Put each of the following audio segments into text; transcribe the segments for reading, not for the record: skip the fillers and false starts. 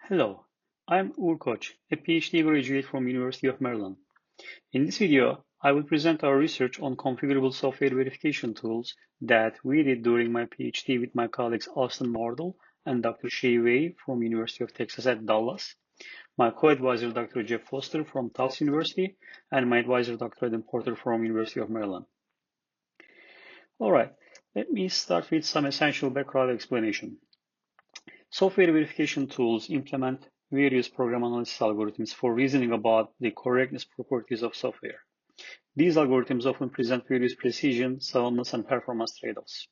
Hello, I'm Urkoç, a PhD graduate from University of Maryland. In this video, I will present our research on configurable software verification tools that we did during my PhD with my colleagues Austin Mardell and Dr. Shea Wei from University of Texas at Dallas, my co-advisor Dr. Jeff Foster from Tufts University, and my advisor Dr. Adam Porter from University of Maryland. All right, let me start with some essential background explanation. Software verification tools implement various program analysis algorithms for reasoning about the correctness properties of software. These algorithms often present various precision, soundness, and performance trade-offs.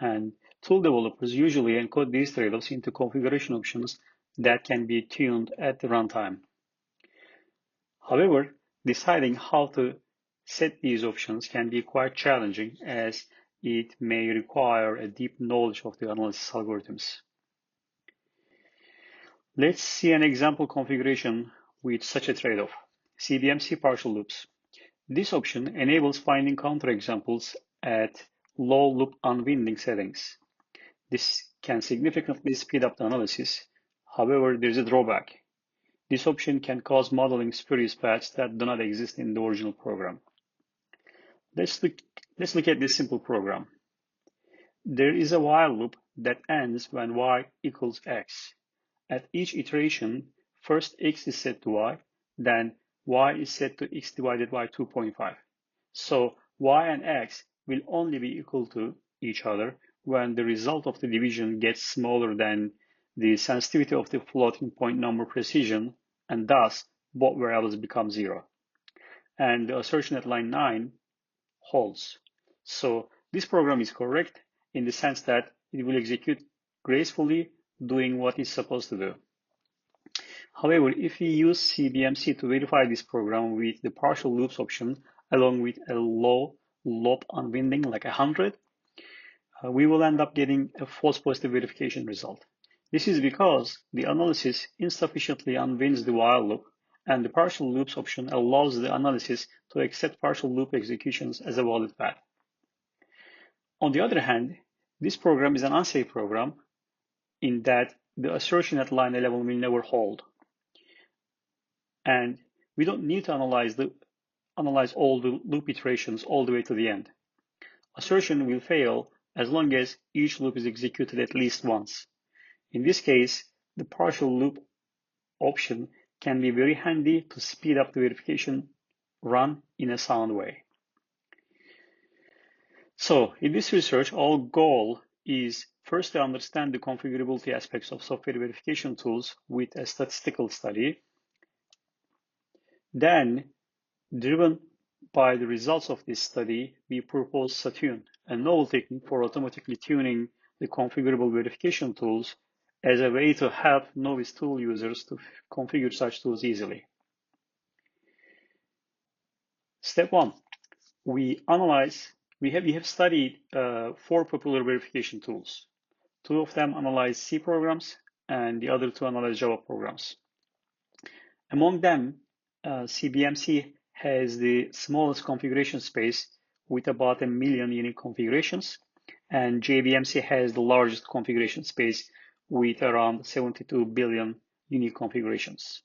And tool developers usually encode these trade-offs into configuration options that can be tuned at the runtime. However, deciding how to set these options can be quite challenging as it may require a deep knowledge of the analysis algorithms. Let's see an example configuration with such a trade-off. CBMC partial loops. This option enables finding counterexamples at low loop unwinding settings. This can significantly speed up the analysis. However, there's a drawback. This option can cause modeling spurious paths that do not exist in the original program. Let's look at this simple program. There is a while loop that ends when y equals x. At each iteration, first x is set to y, then y is set to x divided by 2.5. So y and x will only be equal to each other when the result of the division gets smaller than the sensitivity of the floating point number precision, and thus both variables become 0. And the assertion at line 9 holds. So this program is correct in the sense that it will execute gracefully, doing what it's supposed to do. However, if we use CBMC to verify this program with the partial loops option along with a low loop unwinding like 100, we will end up getting a false positive verification result. This is because the analysis insufficiently unwinds the while loop, and the partial loops option allows the analysis to accept partial loop executions as a valid path. On the other hand, this program is an unsafe program in that the assertion at line 11 will never hold. And we don't need to analyze all the loop iterations all the way to the end. Assertion will fail as long as each loop is executed at least once. In this case, the partial loop option can be very handy to speed up the verification run in a sound way. So in this research, our goal is first to understand the configurability aspects of software verification tools with a statistical study. Then, driven by the results of this study, we propose SATune, a novel technique for automatically tuning the configurable verification tools as a way to help novice tool users to configure such tools easily. Step 1. We have studied 4 popular verification tools. 2 of them analyze C programs and the other 2 analyze Java programs. Among them, CBMC has the smallest configuration space with about 1 million unique configurations, and JBMC has the largest configuration space with around 72 billion unique configurations.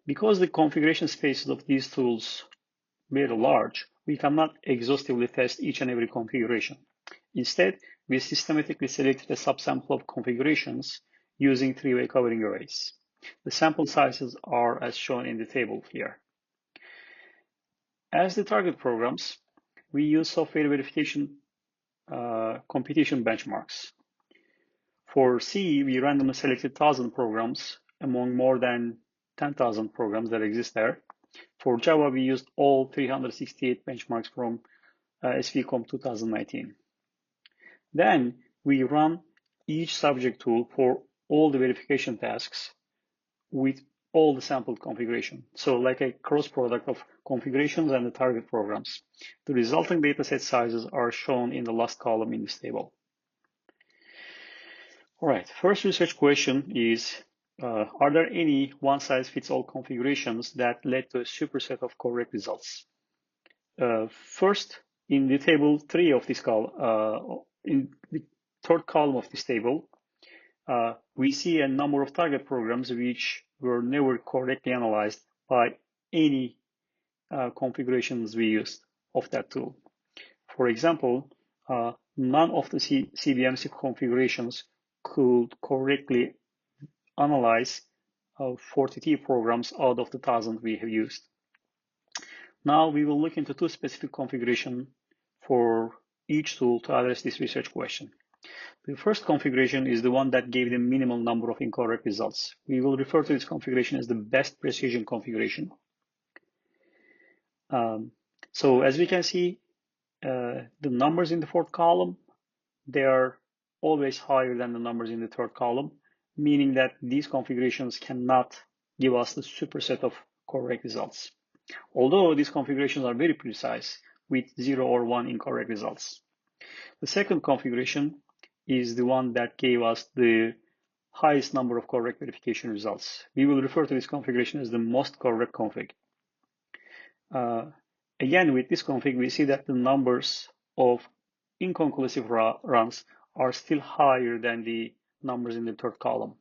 Because the configuration spaces of these tools very large, we cannot exhaustively test each and every configuration. Instead, we systematically selected a subsample of configurations using 3-way covering arrays. The sample sizes are as shown in the table here. As the target programs, we use software verification competition benchmarks. For C, we randomly selected 1,000 programs among more than 10,000 programs that exist there. For Java, we used all 368 benchmarks from SVCom 2019. Then we run each subject tool for all the verification tasks with all the sampled configuration. So like a cross product of configurations and the target programs. The resulting dataset sizes are shown in the last column in this table. All right, first research question is, are there any one-size-fits-all configurations that led to a superset of correct results? First, in the table 3 of this column, in the third column of this table, we see a number of target programs which were never correctly analyzed by any configurations we used of that tool. For example, none of the CBMC configurations could correctly analyze 40T programs out of the 1,000 we have used. Now we will look into two specific configurations for each tool to address this research question. The first configuration is the one that gave the minimal number of incorrect results. We will refer to this configuration as the best precision configuration. So as we can see, the numbers in the fourth column, they are always higher than the numbers in the third column, meaning that these configurations cannot give us the superset of correct results. Although these configurations are very precise with 0 or 1 incorrect results. The second configuration is the one that gave us the highest number of correct verification results. We will refer to this configuration as the most correct config. Again, with this config, we see that the numbers of inconclusive runs are still higher than the numbers in the third column.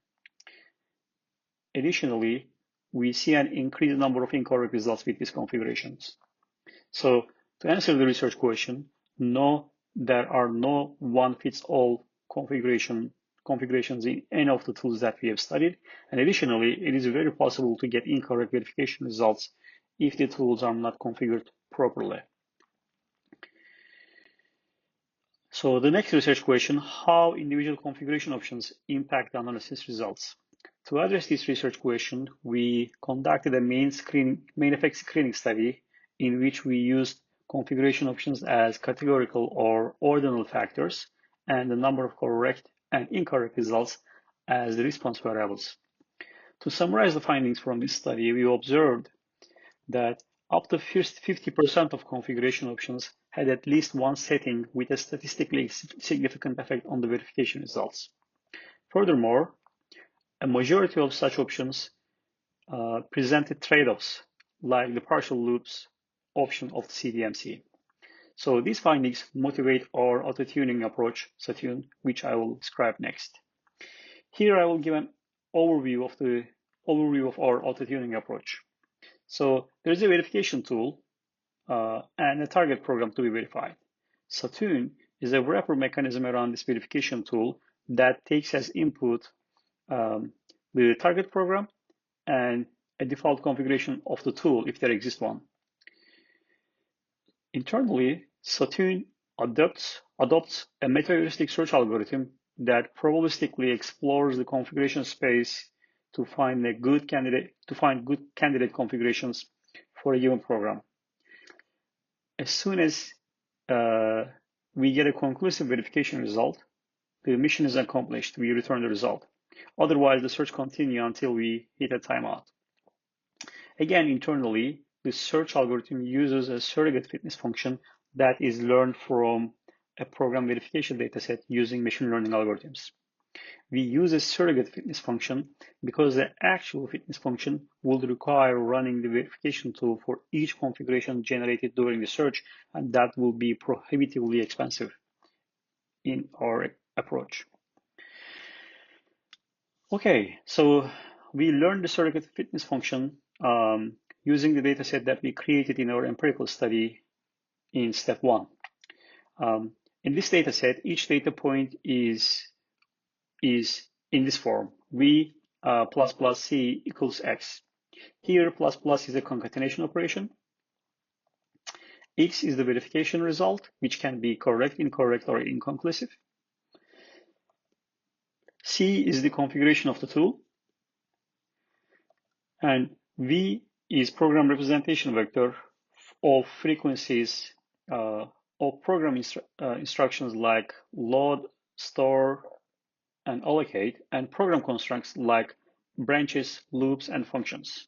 Additionally, we see an increased number of incorrect results with these configurations. So to answer the research question, no, there are no one-fits-all configurations in any of the tools that we have studied. And additionally, it is very possible to get incorrect verification results if the tools are not configured properly. So the next research question, how individual configuration options impact the analysis results. To address this research question, we conducted a main effect screening study in which we used configuration options as categorical or ordinal factors and the number of correct and incorrect results as the response variables. To summarize the findings from this study, we observed that up to 50% of configuration options had at least one setting with a statistically significant effect on the verification results. Furthermore, a majority of such options presented trade-offs like the partial loops option of the CBMC. So these findings motivate our auto-tuning approach, SATune, which I will describe next. Here I will give an overview of our auto-tuning approach. So there's a verification tool and a target program to be verified. SATune is a wrapper mechanism around this verification tool that takes as input the target program and a default configuration of the tool if there exists one. Internally, SATune adopts a meta-heuristic search algorithm that probabilistically explores the configuration space to find good candidate configurations for a given program. As soon as we get a conclusive verification result, the mission is accomplished. We return the result. Otherwise, the search continues until we hit a timeout. Again, internally, the search algorithm uses a surrogate fitness function that is learned from a program verification dataset using machine learning algorithms. We use a surrogate fitness function because the actual fitness function will require running the verification tool for each configuration generated during the search, and that will be prohibitively expensive in our approach. Okay, so we learned the surrogate fitness function using the dataset that we created in our empirical study in step 1. In this dataset, each data point is in this form, v plus plus c equals x. Here, plus plus is a concatenation operation. X is the verification result, which can be correct, incorrect, or inconclusive. C is the configuration of the tool. And V is program representation vector of frequencies of program instructions like load, store, and allocate, and program constructs like branches, loops, and functions.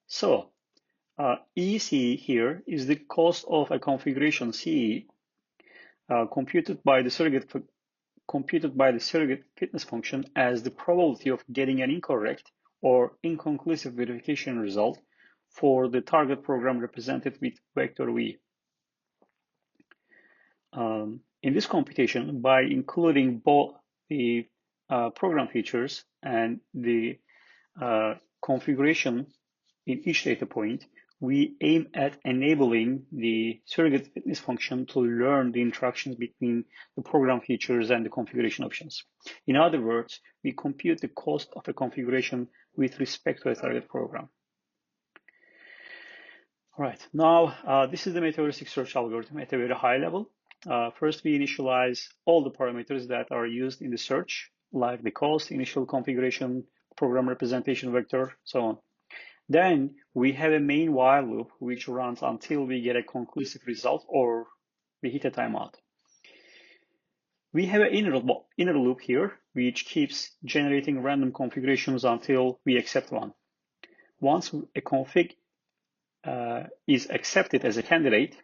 So EC here is the cost of a configuration CE computed by the surrogate fitness function as the probability of getting an incorrect or inconclusive verification result for the target program represented with vector V. In this computation, by including both the program features and the configuration in each data point, we aim at enabling the surrogate fitness function to learn the interactions between the program features and the configuration options. In other words, we compute the cost of a configuration with respect to a target program. All right, now this is the meteoristic search algorithm at a very high level. First, we initialize all the parameters that are used in the search, like the cost, initial configuration, program representation vector, so on. Then we have a main while loop which runs until we get a conclusive result or we hit a timeout. We have an inner loop here which keeps generating random configurations until we accept one. Once a config is accepted as a candidate,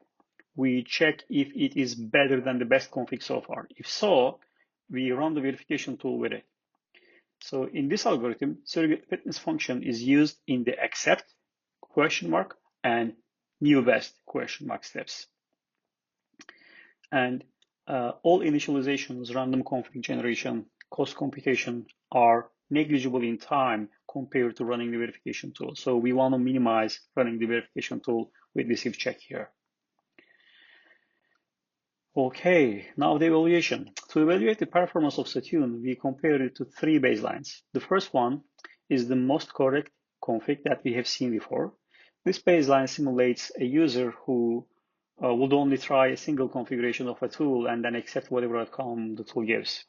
we check if it is better than the best config so far. If so, we run the verification tool with it. So in this algorithm, surrogate fitness function is used in the accept question mark and new best question mark steps. And all initializations, random config generation, cost computation are negligible in time compared to running the verification tool. So we want to minimize running the verification tool with this if check here. Okay, now the evaluation. To evaluate the performance of SATune, we compare it to three baselines. The first one is the most correct config that we have seen before. This baseline simulates a user who would only try a single configuration of a tool and then accept whatever outcome the tool gives.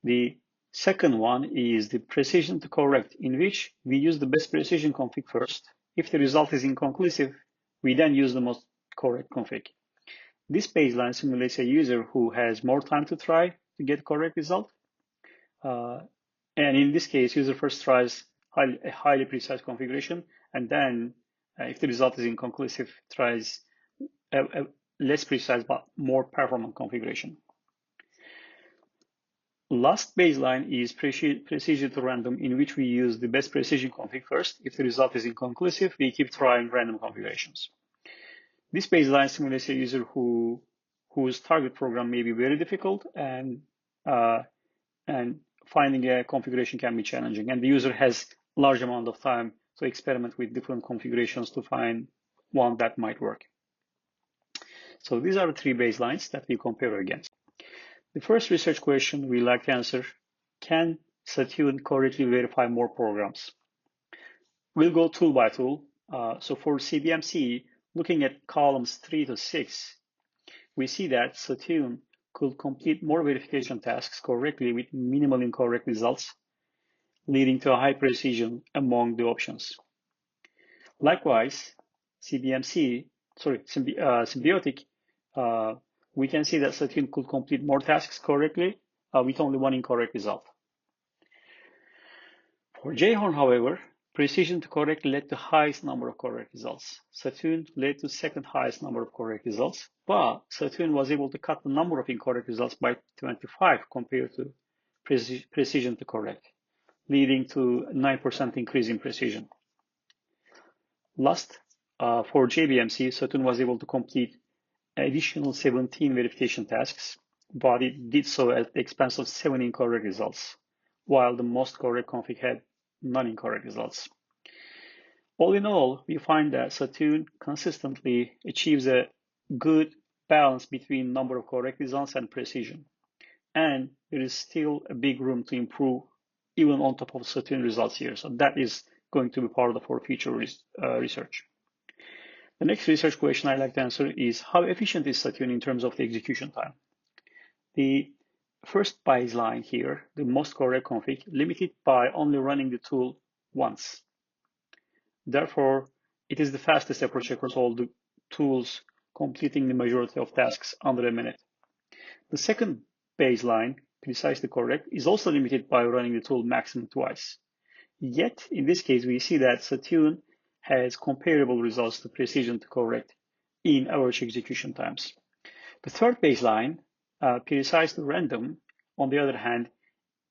The second one is the precision to correct, in which we use the best precision config first. If the result is inconclusive, we then use the most correct config. This baseline simulates a user who has more time to try to get a correct result. And in this case, user first tries a highly precise configuration, and then if the result is inconclusive, tries a less precise but more performant configuration. Last baseline is precision to random, in which we use the best precision config first. If the result is inconclusive, we keep trying random configurations. This baseline simulates a user whose target program may be very difficult and finding a configuration can be challenging. And the user has a large amount of time to experiment with different configurations to find one that might work. So these are the three baselines that we compare against. The first research question we like to answer, can SATune correctly verify more programs? We'll go tool by tool. So for CBMC, looking at columns 3 to 6, we see that SATune could complete more verification tasks correctly with minimal incorrect results, leading to a high precision among the options. Likewise, symbiotic, we can see that SATune could complete more tasks correctly with only one incorrect result. For JHorn, however, precision to correct led to highest number of correct results. SATune led to second highest number of correct results, but SATune was able to cut the number of incorrect results by 25 compared to precision to correct, leading to a 9% increase in precision. Last, for JBMC, SATune was able to complete additional 17 verification tasks, but it did so at the expense of 7 incorrect results, while the most correct config had none incorrect results. All in all, we find that SATune consistently achieves a good balance between number of correct results and precision. And there is still a big room to improve even on top of SATune results here. So that is going to be part of our future research. The next research question I'd like to answer is, how efficient is SATune in terms of the execution time? The first baseline here, the most correct config, limited by only running the tool once. Therefore, it is the fastest approach across all the tools, completing the majority of tasks under a minute. The second baseline, precisely correct, is also limited by running the tool maximum twice. Yet, in this case, we see that SATune has comparable results to precision to correct in average execution times. The third baseline, precise to random, on the other hand,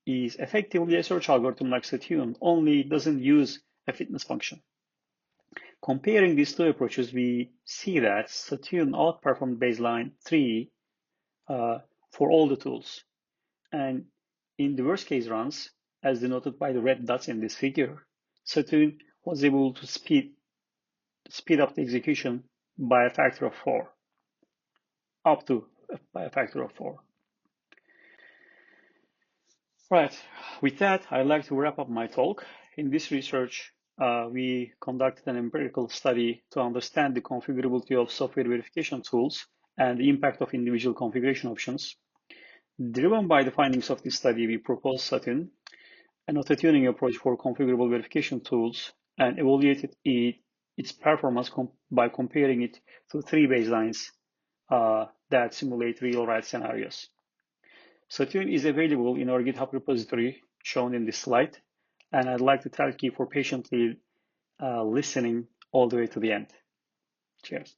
is effectively a search algorithm like SATune, only doesn't use a fitness function. Comparing these two approaches, we see that SATune outperformed baseline 3 for all the tools. And In the worst case runs, as denoted by the red dots in this figure, SATune was able to speed up the execution by a factor of 4, up to by a factor of 4. Right, with that, I'd like to wrap up my talk. In this research, we conducted an empirical study to understand the configurability of software verification tools and the impact of individual configuration options. Driven by the findings of this study, we proposed SATune, an auto-tuning approach for configurable verification tools, and evaluated its performance by comparing it to 3 baselines that simulate real-write scenarios. SATune is available in our GitHub repository shown in this slide, and I'd like to thank you for patiently listening all the way to the end. Cheers.